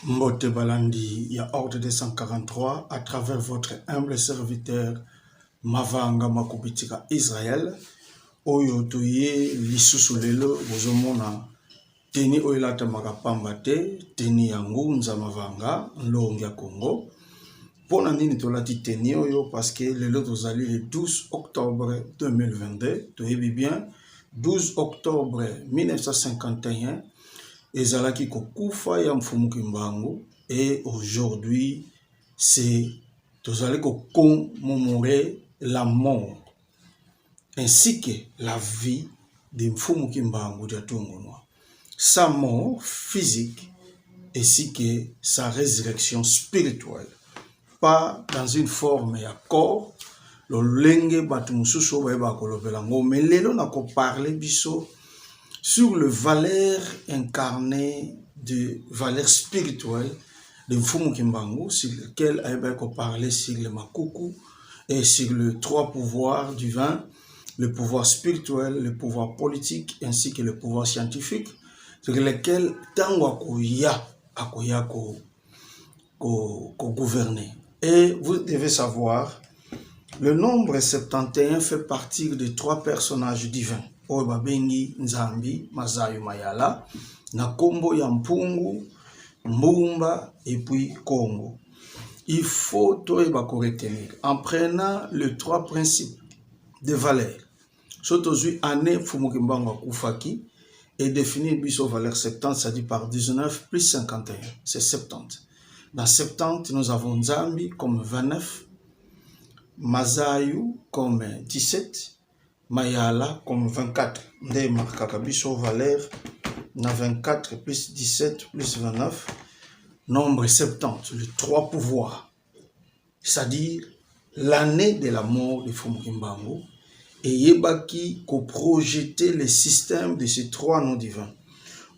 Mbote Balandi, il y a ordre 243, à travers votre humble serviteur Mavanga Makubitika Israël, Oyo Toye, Lisusu Lelo, Bozomona, Teni Oilata Magapambate, Teni Yangunza Mavanga, Nlongia Congo. Pour nini tolati Teni Oyo, parce que le lot ozali le 12 octobre 2022, Toyebi bien, 12 octobre 1951, ezalaki kokufa ya mfumu Kimbangu, et aujourd'hui c'est tozali commémorer la mort ainsi que la vie de mfumu Kimbangu dia Tungunwa, sa mort physique ainsi que sa résurrection spirituelle, pas dans une forme ya corps lolenge batu mususu bayeba kolobela ngo, mais lelo nako parler biso sur le valeur incarnée de valeur spirituelle de Mfumu Kimbangu, sur lequel on parler sur le Makuku et sur les trois pouvoirs du vin, le pouvoir spirituel, le pouvoir politique ainsi que le pouvoir scientifique, sur lequel tango akoya gouverner. Et vous devez savoir, le nombre 71 fait partie de trois personnages divins. Obabengi Nzambi, Mazayu Mayala, Nakombo Yampungu, Mbumba et puis Congo. Il faut tout retenir en prenant les trois principes de valeur. Sotozui année Mfumu Kimbangu Kufaki et définir biso valeur 70, c'est-à-dire par 19 plus 51, c'est 70. Dans 70, nous avons Nzambi comme 29, Mazayu comme 17, Mayala comme 24. Nde marquaka biso valeur na 24 plus 17 plus 29, nombre 70, les trois pouvoirs. C'est-à-dire l'année de la mort de Mfumu Kimbangu, et yebaki ko projeter le système de ces trois noms divins.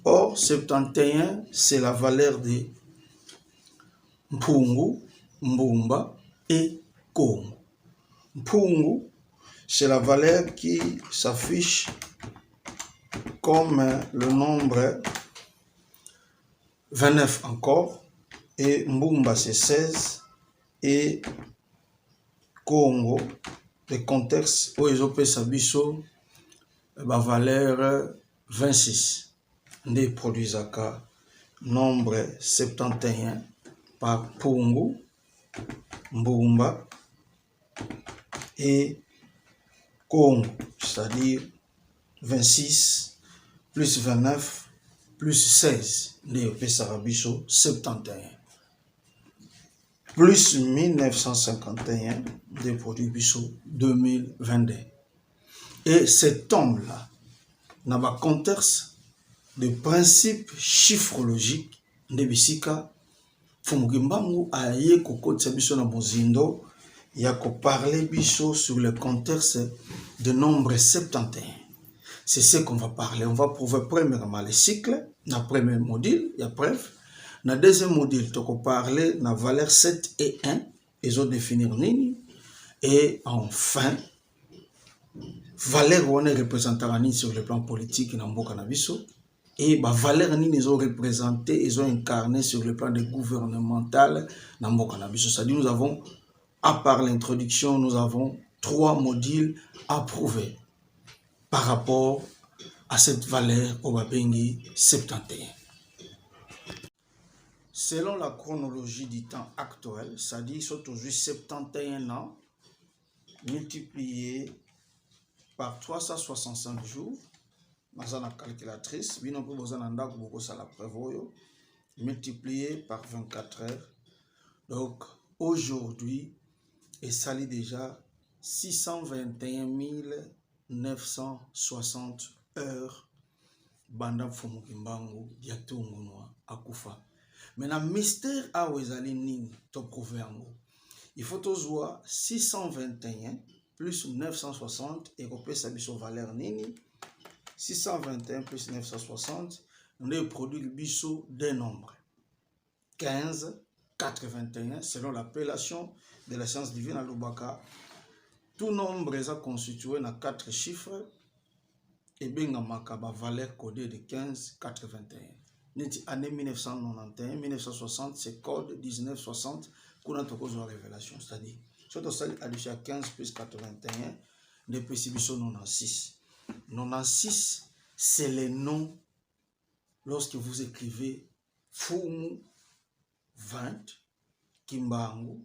Or 71 c'est la valeur de Mpungu, Mbumba et Congo. Mpungu, c'est la valeur qui s'affiche comme le nombre 29 encore, et Mbumba c'est 16, et Congo, le contexte où ils ont fait sa biso, la valeur 26. Nde produisaka nombre 71 par Mpungu, Mbumba et Congo, c'est-à-dire 26 plus 29 plus 16, Léopé Sarabiso 71, plus 1951 des produits Bisso 2022. Et cet homme-là n'a pas contexte de principes chiffrologiques de Bissika. Mfumu Kimbangu aye kokotisa biso na bozindo ya ko parler biso sur le contexte de nombre 71. C'est ce qu'on va parler. On va prouver premièrement le cycle, dans le premier module, il y a preuve. Dans le deuxième module, on va parler de la valeur 7 et 1, ils ont défini nini. Et enfin, valeur on est représenté sur le plan politique dans Mboka na biso. Et bah valeur nini ils ont représenté, ils ont incarné sur le plan de gouvernemental dans Mboka na biso. C'est-à-dire nous avons, à part l'introduction, nous avons 3 modules à prouver par rapport à cette valeur au Babengi 71. Selon la chronologie du temps actuel, c'est-à-dire sont aujourd'hui 71 ans multiplié par 365 jours, dans la calculatrice, multiplié par 24 heures. Donc aujourd'hui, il s'allie déjà 621 960 heures banda Mfumu Kimbangu dia Tungunwa akufa. Maintenant mystère a wezali nini to prouver yango. Il faut toujours 621 plus 960 et repérer biso valeur nini. 621 plus 960, on a produit le biseau des nombres 15, 81 selon l'appellation de la science divine à Lubaka. Tout nombre est constitué dans 4 chiffres et bien ma valeur codée de 15, 81. année 1991, 1960, c'est code 1960 qu'on a trouvé en révélation. C'est-à-dire, surtout celle addition 15 plus 81, de précipitation 96. 96, c'est le nom lorsque vous écrivez Fumu 20, Kimbangu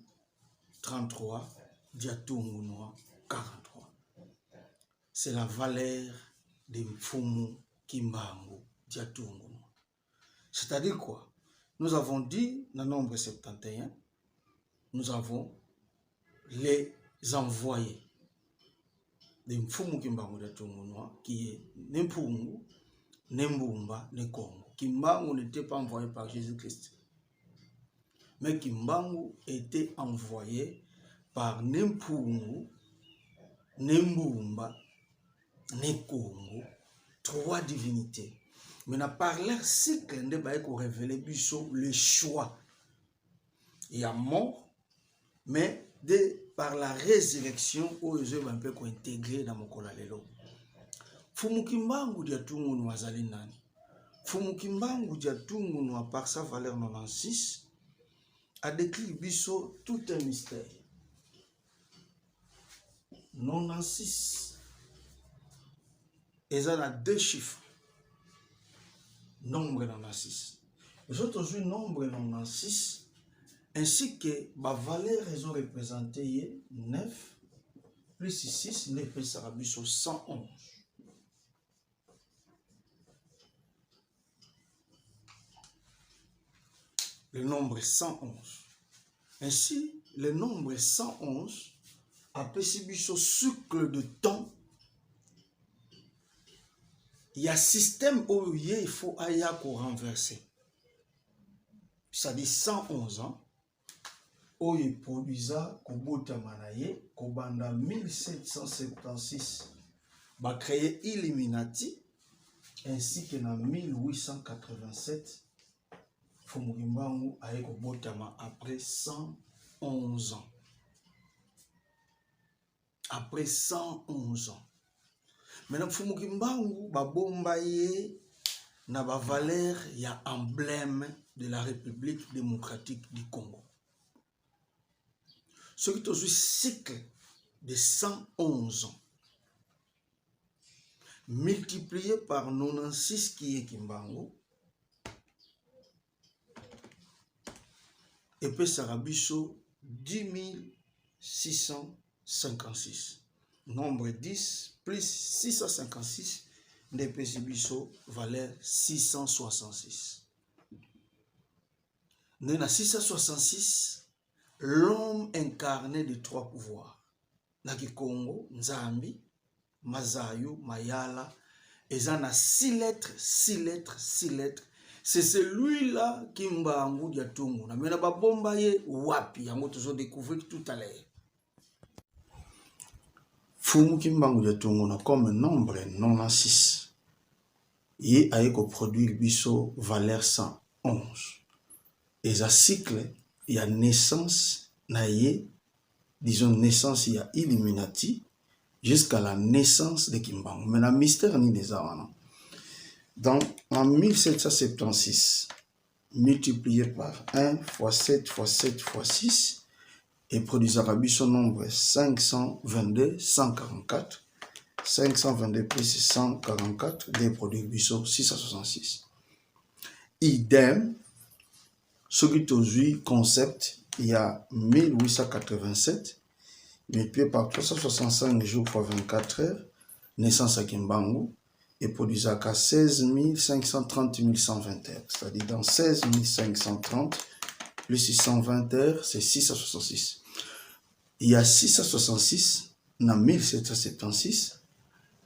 33, Diatungu Noa 43. C'est la valeur de Fumu Kimbangu Diatungu Noa. C'est-à-dire quoi? Nous avons dit, dans le nombre 71, nous avons les envoyés de Mfumu Kimbangu Diatungu Noa, qui est Nempungu, Nembumba, Nekongo. Kimbangu n'était pas envoyé par Jésus-Christ. Mais Kimbangu était envoyé par Nempungu, Nembumba, Nekongo, 3 divinités. Maintenant, par leur cycle, nous avons révélé le choix. Il y a mort, mais par la résurrection, ils ont un peu intégré dans mon colalelo. Fumu Kimbangu Diatungu Noa azali nani? Fumu Kimbangu Diatungu Noa, par sa valeur 96, a décrit biso tout un mystère. 96. Et ça a 2 chiffres. Nombre 96. Les autres jouent nombre 96, ainsi que la valeur, ils ont représenté 9 plus 6, 9 plus Sarabiso 111. Le nombre 111. Ainsi, le nombre 111 a perçu ce cycle de temps. Il y a un système où il faut renverser. Ça dit 111 ans. Où il produisa Kobota Manaye, Kobanda 1776, va créer Illuminati, ainsi que dans 1887, Fumu Kimbangu a été Kobotama après 111 ans. Après 111 ans. Maintenant, Fumu Kimbangu ba bombaye na ba valeur ya emblème de la République démocratique du Congo. Ce qui est un cycle de 111 ans, multiplié par 96 qui est Kimbangu, et puis Sarabiso 10 656. Nombre 10 plus 656, de Pesibiso valeur 666. Dans 666, l'homme incarné de 3 pouvoirs. Naki Congo, Nzambi, Mazayo, Mayala, et ça a 6 lettres, 6 lettres, 6 lettres. C'est celui-là qui Kimbangu Diatungu. Na mena ba bombaye wapi, yango toujours découvert tout à l'heure. Fumu Kimbangu Diatungu na comme nombre 96. Il a produit biso valeur 111. Et ça cycle, il y a naissance, disons naissance, il y a Illuminati, jusqu'à la naissance de Kimbangu. Mais le mystère ni des arts. Donc, en 1776, multiplié par 1 fois 7 fois 7 fois 6, et produisera son nombre 522, 144. 522 plus 144, des produits Bissot 666. Idem, ce qui est aujourd'hui concept, il y a 1887, multiplié par 365 jours fois 24 heures, naissance à Kimbangu, et produisant qu'à 16 530 120 heures. C'est-à-dire dans 16 530 plus 620 heures, c'est 666. Il y a 666 dans 1776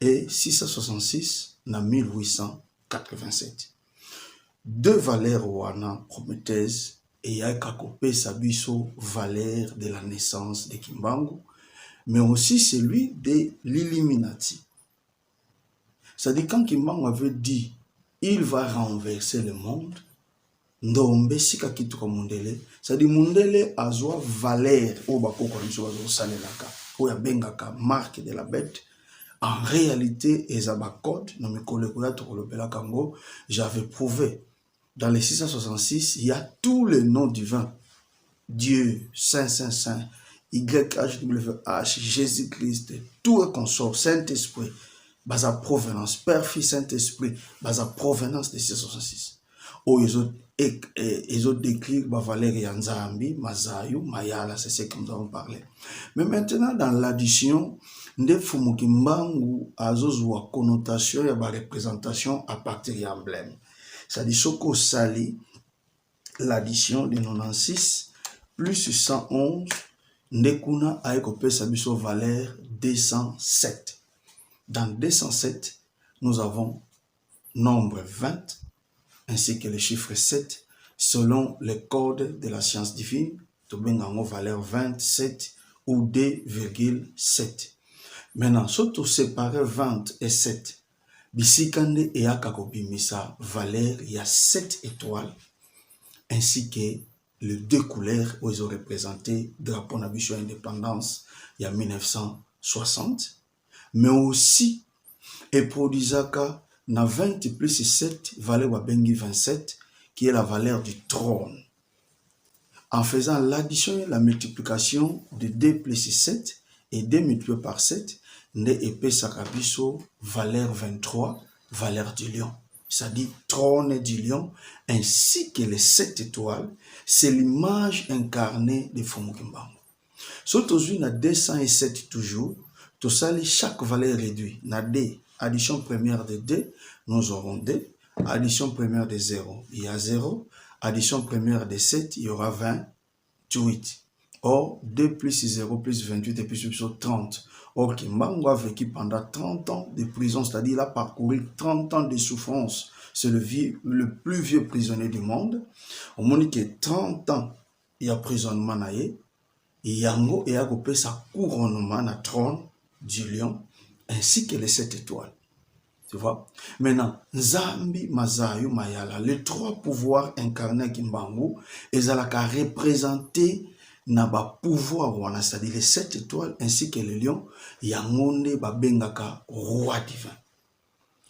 et 666 dans 1887. 2 valeurs wana prometteuses et ya kakopé sabiso valeur de la naissance de Kimbangu, mais aussi celui de l'Illuminati. C'est-à-dire quand Kimbangu avait dit il va renverser le monde, ndombe sika kitu ka mundele, c'est-à-dire mundele azwa valeur o bakoko biso bazo salelaka o ya bengaka marque de la bête. En réalité, code, j'avais prouvé dans les 666, il y a tous les noms divins. Dieu, Saint, Saint, Saint, YHWH, Jésus-Christ, tout est consort, Saint-Esprit, basa provenance, Père, Fils, Saint-Esprit, basa provenance des 666. Oh, ils ont décrit Valérie Yanzambi, Mazayu, Mayala, c'est ce que nous avons parlé. Mais maintenant, dans l'addition, nde Fumukimbangu azozwa connotation et représentation à partir de l'emblème. C'est-à-dire, Soko Sali, l'addition de 96 plus 111, Nekuna a écopé sa valeur 207. Dans 207, nous avons nombre 20 ainsi que le chiffre 7 selon le code de la science divine, nous avons valeur 27 ou 2,7. Maintenant, surtout séparer 20 et 7, Bisikande et Akakobimisa valeur, il y a 7 étoiles ainsi que les 2 couleurs où ils ont représenté drapeau nabiso indépendance il y a 1960, mais aussi et produisaka na 20 plus 7 valeur wabengi 27 qui est la valeur du trône. En faisant l'addition et la multiplication de 2 plus 7 et 2 multiplié par 7, ne épée sakabiso valeur 23, valeur du lion. C'est-à-dire trône du lion, ainsi que les 7 étoiles, c'est l'image incarnée de Fumukimbangu. Surtout, na 207 toujours, tout ça, chaque valeur réduite. Na D, addition première de 2, nous aurons 2. Addition première de 0, il y a 0. Addition première de 7, il y aura 28. Or, 2 plus 0 plus 28 et plus 30. Or, Kimbangu a vécu pendant 30 ans de prison, c'est-à-dire il a parcouru 30 ans de souffrance. C'est le plus vieux prisonnier du monde. Au monde qui est 30 ans, il y a prisonnement naïe. Et Yango et Agopé sa couronnement na trône du lion, ainsi que les 7 étoiles. Tu vois? Maintenant, Nzambi, Mazayu, Mayala, les 3 pouvoirs incarnés Kimbangu, ils ont représenté na pouvoir, c'est-à-dire les 7 étoiles ainsi que le lion, Yangonde Babengaka, roi divin.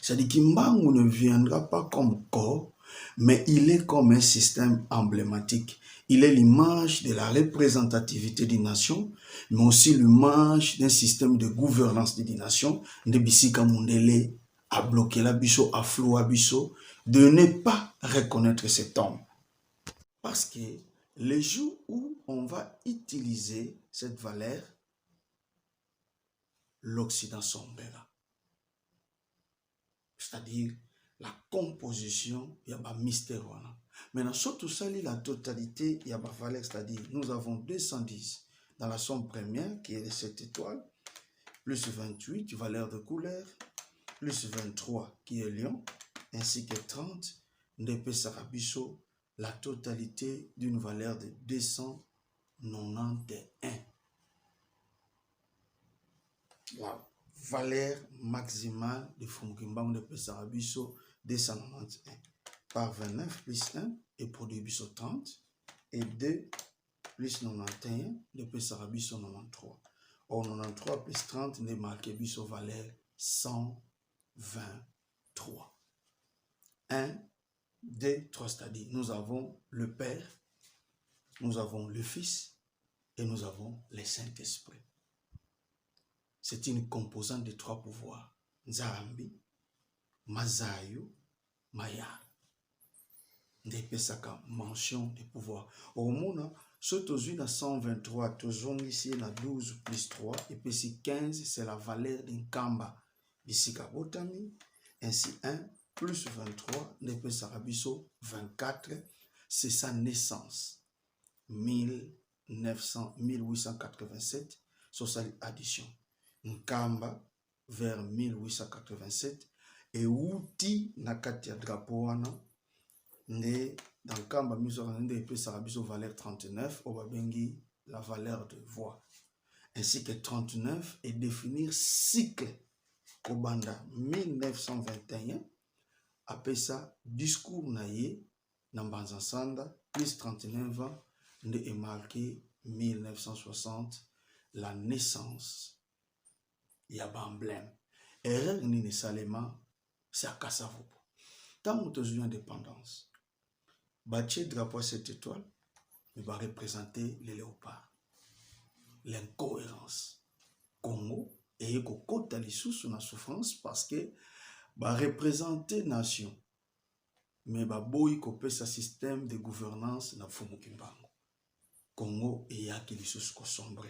C'est-à-dire Kimbangu ne viendra pas comme corps, mais il est comme un système emblématique. Il est l'image de la représentativité des nations, mais aussi l'image d'un système de gouvernance des nations, de Bissika Mundele, à bloquer l'abisso, à flou abisso, de ne pas reconnaître cet homme. Parce que le jour où on va utiliser cette valeur, l'Occident sombrera. C'est-à-dire la composition, il y a un mystère. Maintenant, surtout ça, la totalité, il y a une valeur, c'est-à-dire nous avons 210 dans la somme première, qui est 7 étoiles, plus 28, valeur de couleur, plus 23, qui est lion, ainsi que 30, Ndepé Sarabiso, la totalité d'une valeur de 291. Wow. Valeur maximale de Fumukimbangu de Pesarabiso 291 par 29 plus 1 et produit biso 30 et 2 plus 91 de Pesarabiso 93. Or 93 plus 30 n'est marqué biso valeur 123. 1, 2, 3, c'est-à-dire nous avons le Père, nous avons le Fils et nous avons le Saint-Esprit. C'est une composante de 3 pouvoirs. Nzambi, Mazayu, Maya. Ndepesaka mention de pouvoir. Au monde, surtout à 123, toujours ici, na 12 plus 3, et puis ici 15, c'est la valeur d'un kamba. Ici, Kabotami, ainsi 1 plus 23, Ndepesaka biso 24, c'est sa naissance. 1887, sur sa addition. Nkamba vers 1887 et outi nakati ya drapeau wana ne dans Nkamba misokanende epé sarabiso valeur 39 obabengi la valeur de voix ainsi que 39 et définir cycle kobanda 1921 après ça discours naye nambanza sanda plus 39 ans ne est marqué 1960 la naissance. Il y a un emblème. Erreur ni nécessairement, c'est à Kassavopo. Tant que tu as une indépendance, Bâtir drapeau à cette étoile, il va représenter les léopards. L'incohérence. Congo, et kokota lisusu na souffrance parce que va représenter nation. Mais va boy kopé sa système de gouvernance na fumu kimbango. Congo et yaki lisusu ko sombre.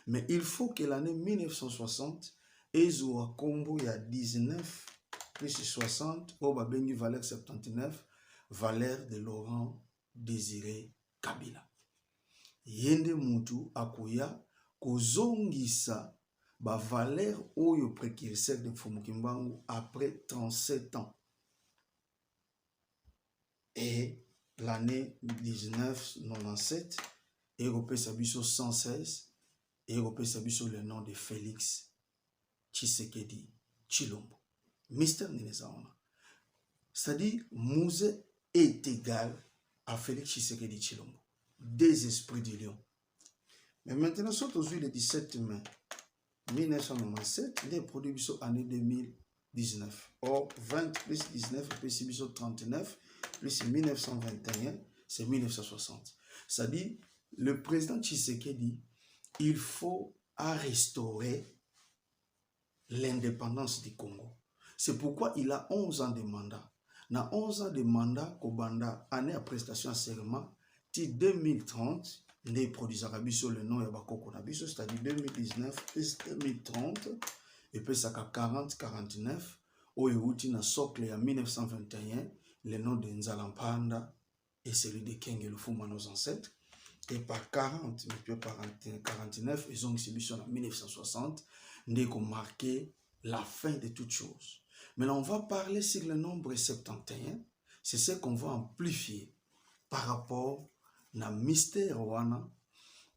Mais il faut que l'année 1960, ezo a Congo ya 19 plus 60, au babengi valeur 79, valeur de Laurent Désiré Kabila. Yende mutu akuya kozongisa ba valeur oyo précurseur de Mfumukimbangu après 37 ans. Et l'année 1997, Europé Sabiso 116, Europé Sabiso le nom de Félix Tshisekedi Tshilombo. Mystère Ninezaona. C'est-à-dire, Mouzé est égal à Félix Tshisekedi Tshilombo. Des esprits du lion. Mais maintenant, surtout le 17 mai 1997, il est produit année 2019. Or, 20 plus 19 plus 39 plus 1921, c'est 1960. C'est-à-dire, le président Tshisekedi, il faut restaurer l'indépendance du Congo. C'est pourquoi il a 11 ans de mandat. Dans 11 ans de mandat, Kobanda, année à prestation à serment, 2030, les produits arabes sur le nom Yabako Nabiso, c'est-à-dire 2019 plus 2030, et puis ça 40-49, au Yéhouti na socle en 1921, le nom de Nzalampanda et celui de Keng et Lufuma, nos ancêtres, et par 40, et puis par 49, ils ont exhibition en 1960, nous ont marqué la fin de toutes choses. Maintenant, on va parler sur le nombre 71, c'est ce qu'on va amplifier par rapport na mystère wana,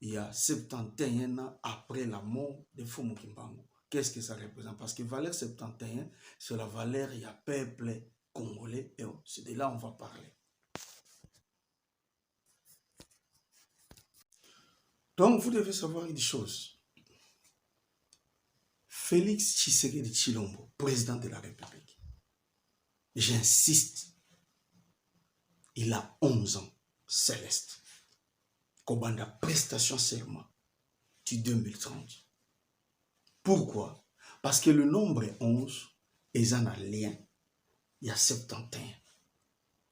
il y a 71 ans après la mort de Mfumukimbangu. Qu'est-ce que ça représente? Parce que valeur 71, c'est la valeur, il y a peuple congolais, et c'est de là on va parler. Donc, vous devez savoir une chose. Félix Tshisekedi Tshilombo, président de la République, j'insiste, il a 11 ans, céleste. Kobanda prestation serment du 2030. Pourquoi? Parce que le nombre 11 est un lien. Il y a 71.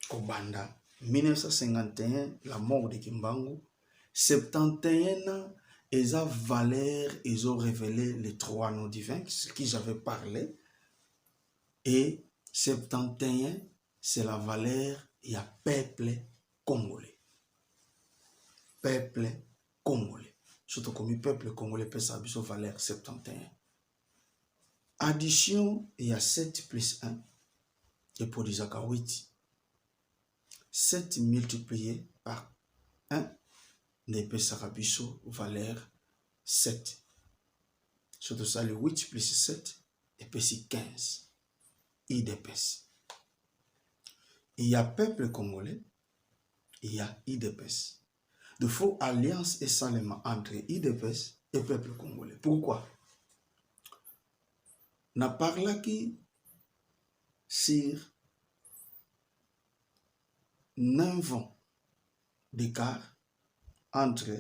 Kobanda 1951, la mort de Kimbangu. 71 ils ont valeur, ils ont révélé les trois noms divins, ce qui j'avais parlé. Et 71, c'est la valeur, il y a peuple congolais. Peuple congolais. Surtout comme le peuple congolais peut s'habiller sur valeur 71. Addition, il y a 7 plus 1. Et pour des 8. 7 multiplié par 1. N'épée sarabiso valeur 7. Surtout ça, le 8 plus 7, épaissit 15. I d'épaisse. Il y a peuple congolais, il y a I d'épaisse. De faux alliance et seulement entre I d'épaisse et peuple congolais. Pourquoi? N'a parlé qui sur 9 ans d'écart entre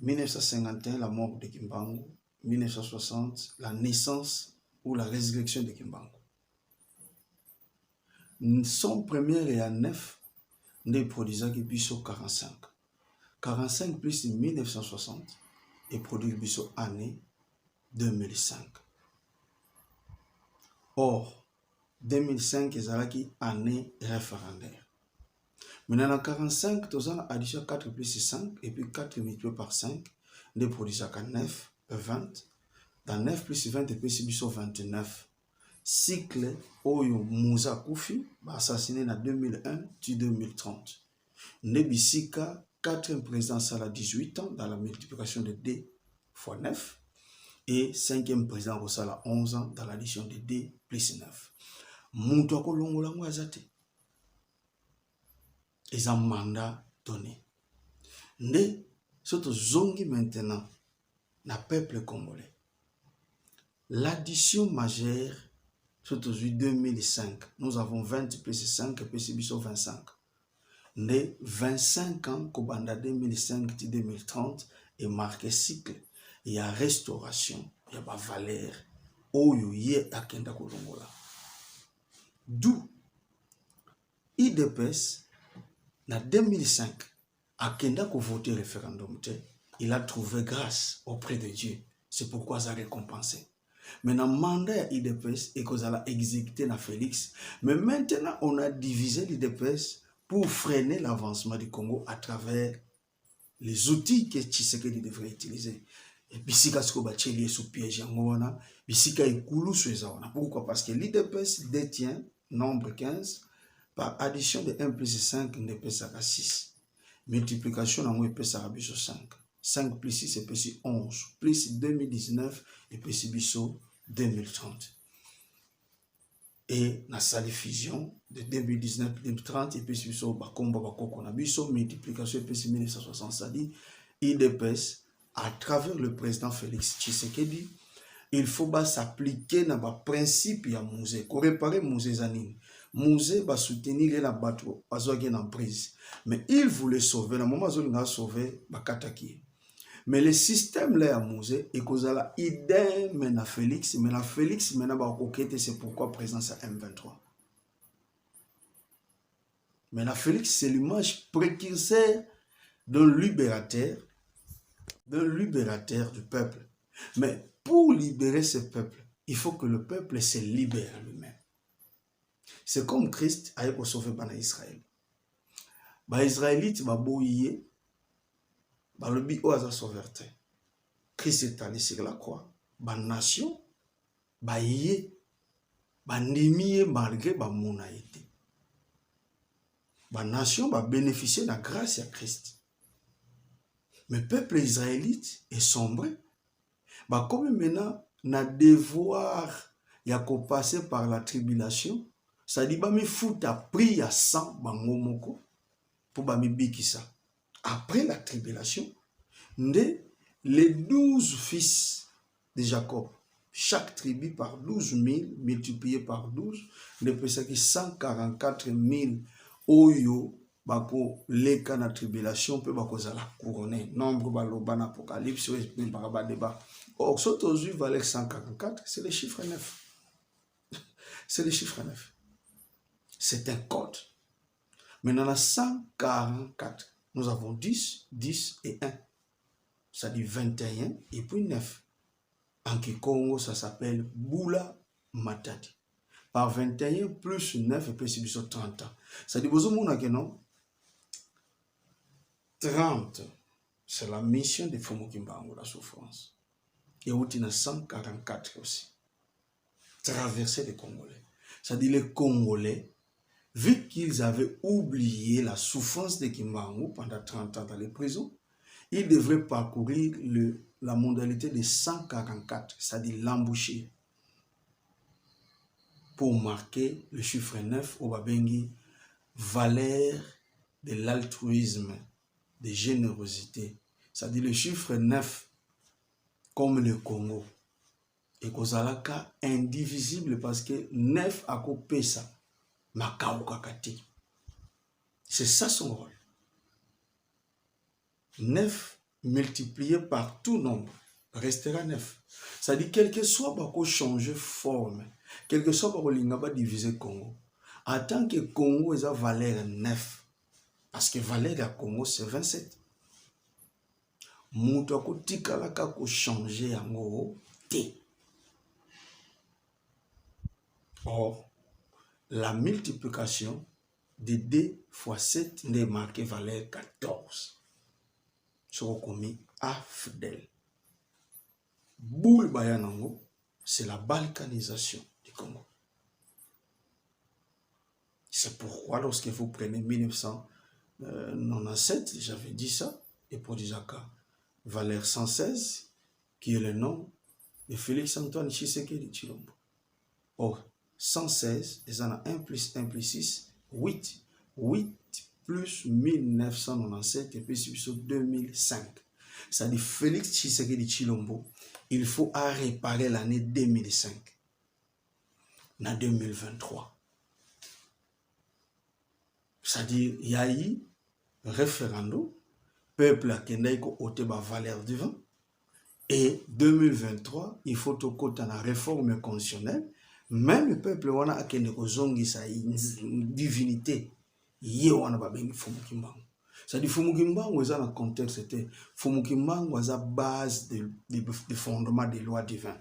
1951, la mort de Kimbangu, 1960, la naissance ou la résurrection de Kimbangu. Son premier et à 9, ne produisait que Bisso 45. 45 plus 1960 et produit Bisso année 2005. Or, 2005 est année référendaire. Maintenant, en 45, tu as addition 4 plus 5 et puis 4 multiplié par 5, ne produit 9, 20. Dans 9 plus 20 et puis 29. Cycle Oyo Mouza Koufi, assassiné en 2001 tu 2030. Nebisika, 4e présidence à la 18 ans dans la multiplication de D fois 9. Et 5e président à la 11 ans dans l'addition de D plus 9. Moutouako Longolango Azate. Ils ont un mandat donné. Ne, surtout zongi maintenant, na peuple congolais. L'addition majeure, surtout 2005, nous avons 20 plus 5 plus 25. de 25 ans kobanda 2005-2030 et marqué cycle et à restauration ya ba valeur oyo ye akenda kolongola. D'où IDPS na 2005 akenda ko voter référendum te, il a trouvé grâce auprès de Dieu. C'est pourquoi ça a récompensé. Mais dans le mandat IDPS et qu'on a exécuté na Félix, mais maintenant on a divisé l'IDPS pour freiner l'avancement du Congo à travers les outils que Tshisekedi devrait utiliser. Et bisika siko bacheli sous piège ngona, bisika ikulu suezaona. Pourquoi? Parce que l'IDPS détient nombre 15 par addition de 1 plus 5 ne peut ça 6. Multiplication na mo peut ça 5. 5 plus 6 et plus 11 plus 2019 et plus 2030. Et na sali fusion de 2019-2030 et puis biso bakomba bakoko na biso multiplication et puis 1960 ça dit IDPS à travers le président Félix Tshisekedi il faut s'appliquer na ba principe ya musée ko réparer musée zanini musée ba soutenir la bateau bazoaki na prise mais il voulait sauver la moment zoli na sauver bakataki. Mais le système là à musée et causala idem mais na Félix maintenant ba kokete c'est pourquoi présence à M23. Mais la Félix c'est l'image précurseur d'un libérateur du peuple. Mais pour libérer ce peuple, il faut que le peuple se libère lui-même. C'est comme Christ a été sauvé par Israël. Les Israélites ba boyé ba lobi o aza sauveté. Christ est allé sur la croix. Ba nation ba yé ba ndimié malgré ba monaïté. Ba nation ba bénéficier de la grâce à Christ. Mais le peuple israélite est sombré. Bah comme maintenant na devoir ya ko passer par la tribulation, ça dit ba mi fout à prix à 100 bango moko pour ba mi bikisa. Après la tribulation, les 12 fils de Jacob, chaque tribu par 12 000 multiplié par 12, ne peut ça que 144 000 oyo bako leka na tribulation peut bako zala couronner nombre baloba na apocalypse ou ba débat. Or ce aujourd'hui valait 144, c'est le chiffre 9. C'est le chiffre 9. C'est un code. Mais dans la 144, nous avons 10, 10 et 1. Ça dit 21 et puis 9. En Kikongo, ça s'appelle Bula Matadi. Par 21 plus 9 et plus 30 ans. Ça dit, vous avez non 30, c'est la mission de Fumukimbango, la souffrance. Et où il y a 144 aussi. Traverser les Congolais. Ça dit, les Congolais, vu qu'ils avaient oublié la souffrance de Kimbangu pendant 30 ans dans les prisons, ils devraient parcourir la modalité de 144, c'est-à-dire l'embouchure, pour marquer le chiffre 9 au Babengi, valeur de l'altruisme, de générosité. C'est-à-dire le chiffre 9, comme le Congo, et Kozalaka indivisible parce que 9 a coupé ça. C'est ça son rôle. 9 multiplié par tout nombre restera 9. C'est-à-dire quel que soit bako changer forme, quel que soit bako lingaba diviser Congo. En tant que Congo est à valeur 9, parce que valeur à Congo c'est 27. Mouto ko tikala ka ko changer yango T. Or, la multiplication de 2 fois 7 n'est marqué valeur 14. Sur commis à fidèle. Boule Bayanango, c'est la balkanisation du Congo. C'est pourquoi lorsque vous prenez 1997, j'avais dit ça, et pour Dizaka, valeur 116, qui est le nom de Félix Antoine Tshisekedi Tshilombo. Or, 116, ils en ont 1 plus 1 plus 6, 8. 8 plus 1997 et puis sur 2005. Ça dit Félix Tshisekedi Tshilombo, il faut réparer l'année 2005. En 2023. C'est-à-dire, il y a eu référendum, peuple a kendai ko ote ba valeur divin, et 2023, il faut au côté de la réforme constitutionnelle, même le peuple wana a kende ko zongi sa divinité, yé wana ba bengi Fumukimbangu. C'est-à-dire, Fumukimbangu, dans le contexte, c'était Fumukimbangu, à la base des fondements des lois divines.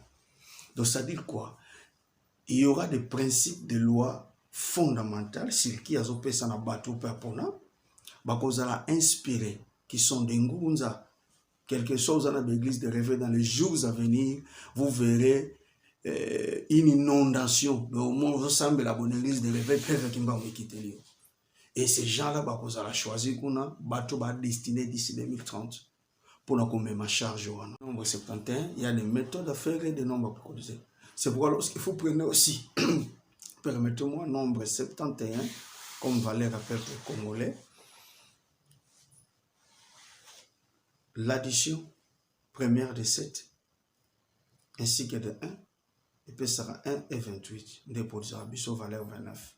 Donc, ça dit quoi? Il y aura des principes de loi fondamentales, sur qui a opé ça na bateau pepona, bakozala inspiré, qui sont des ngunza, quelque chose dans l'église de rêver dans les jours à venir, vous verrez une inondation. Mais au moins, vous ressemblez à la bonne église de rêver, peuple qui va quitter. Et ces gens-là, bakozala choisi qu'on a bateau destiné d'ici 2030 pour la même charge. Nombre 71, il y a des méthodes à faire et des nombres à cotiser. C'est pourquoi lorsqu'il faut prendre aussi, permettez-moi, nombre 71, comme valeur à peuple congolais, l'addition première de 7, ainsi que de 1, et puis ça sera 1 et 28, déposera biso valeur 29.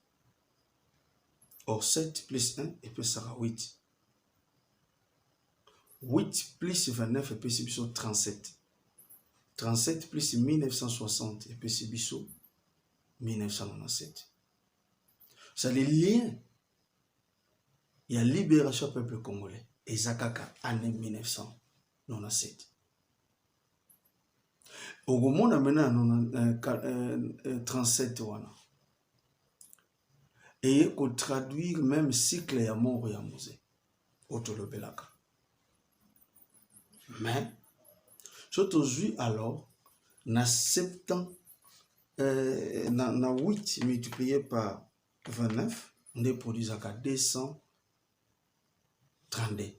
Or 7 plus 1, et puis ça sera 8. 8 plus 29, et puis c'est biso 37. 37 plus 1960, et puis c'est biso 1997. C'est les liens. Il y a libération peuple congolais. Et Zakaka, année 1997. Au moment où maintenant 37 wana. Et qu'on traduire même cycle ya mort ya musée. Otolobelaka. Mais, aujourd'hui alors, na 70 na 8 multiplié par 29, on est produit à 232.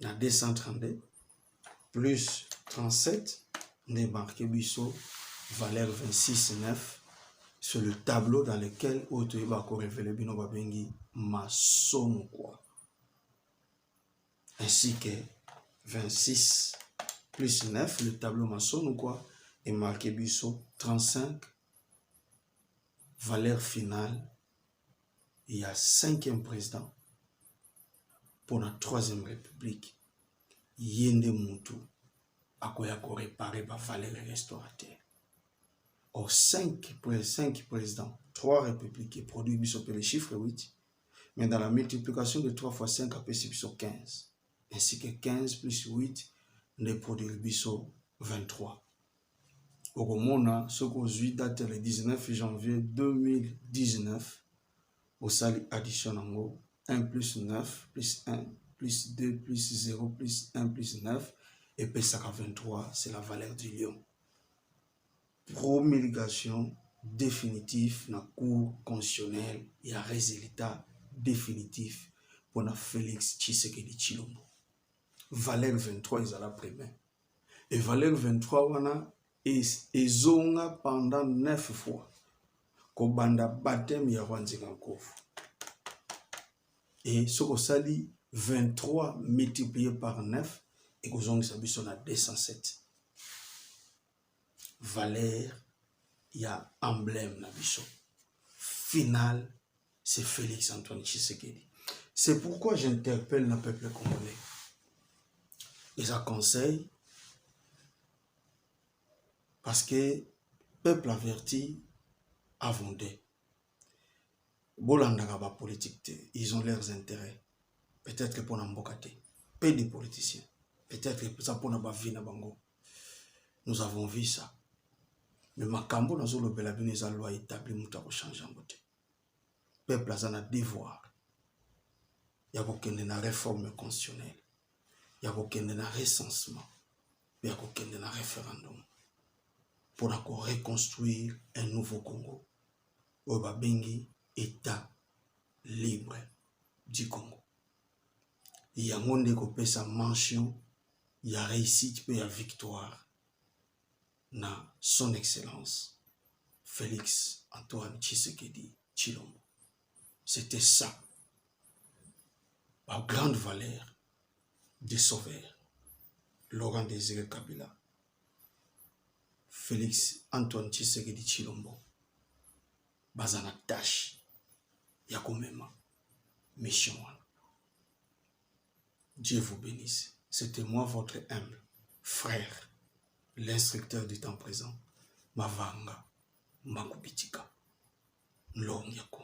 Na 232 plus 37, on est marqué biso valeur 26,9 sur le tableau dans lequel Otoyeba ko révélé bino babengi maçon quoi. Ainsi que 26 plus 9, le tableau maçon quoi est marqué biso 35, valeur finale. Il y a 5e président pour la 3e république. Yende Moutou a réparé la valeur restaurateur. Or 5 présidents, 3 républiques et produit le chiffre 8, mais dans la multiplication de 3 fois 5 après c'est 15. Ainsi que 15 plus 8 ne produit 23. Au Romona, ce qu'aujourd'hui date le 19 janvier 2019, au sali addition en 1 plus 9 plus 1 plus 2 plus 0 plus 1 plus 9 et puis ça 23, c'est la valeur du lion. Promulgation définitive dans la cour constitutionnelle et un résultat définitif pour la Félix Tshisekedi Tshilombo. Valeur 23 est à la première. Et valeur 23 wana est zonga pendant 9 fois. Kobanda baptême ya Wanzika Nkofu. Et ce qu'on sali 23 multiplié par 9 et qu'on zonga sabiso na 207. Valeur, il y a emblème na biso. Final, c'est Félix Antoine Tshisekedi. C'est pourquoi j'interpelle le peuple congolais. Et ça conseille parce que peuple averti a vendé. Bolandaka ba politique, ils ont leurs intérêts. Peut-être que pour n'embocate, pas des politiciens. Peut-être que ça pour n'abavina bango. Nous avons vu ça. Mais makambo na zolo belabine za loi établie muta ko changer en beauté. Peuple a un devoir. Il y a aucune réforme constitutionnelle. Il y a aucun recensement. Il y a aucun référendum. Pour reconstruire un nouveau Congo. Au Babengi, État libre du Congo. Il y a un monde qui sa mention, il y a réussite et il y a victoire. Na son excellence, Félix Antoine Tshisekedi Tshilombo. C'était ça. La grande valeur des sauveurs. Laurent Désiré Kabila. Félix Antoine Tshisekedi Tshilombo. Bazana tâche. ya komema mission wana. Dieu vous bénisse. C'était moi votre humble frère, l'instructeur du temps présent, Mavanga Makubitika Nlongyako.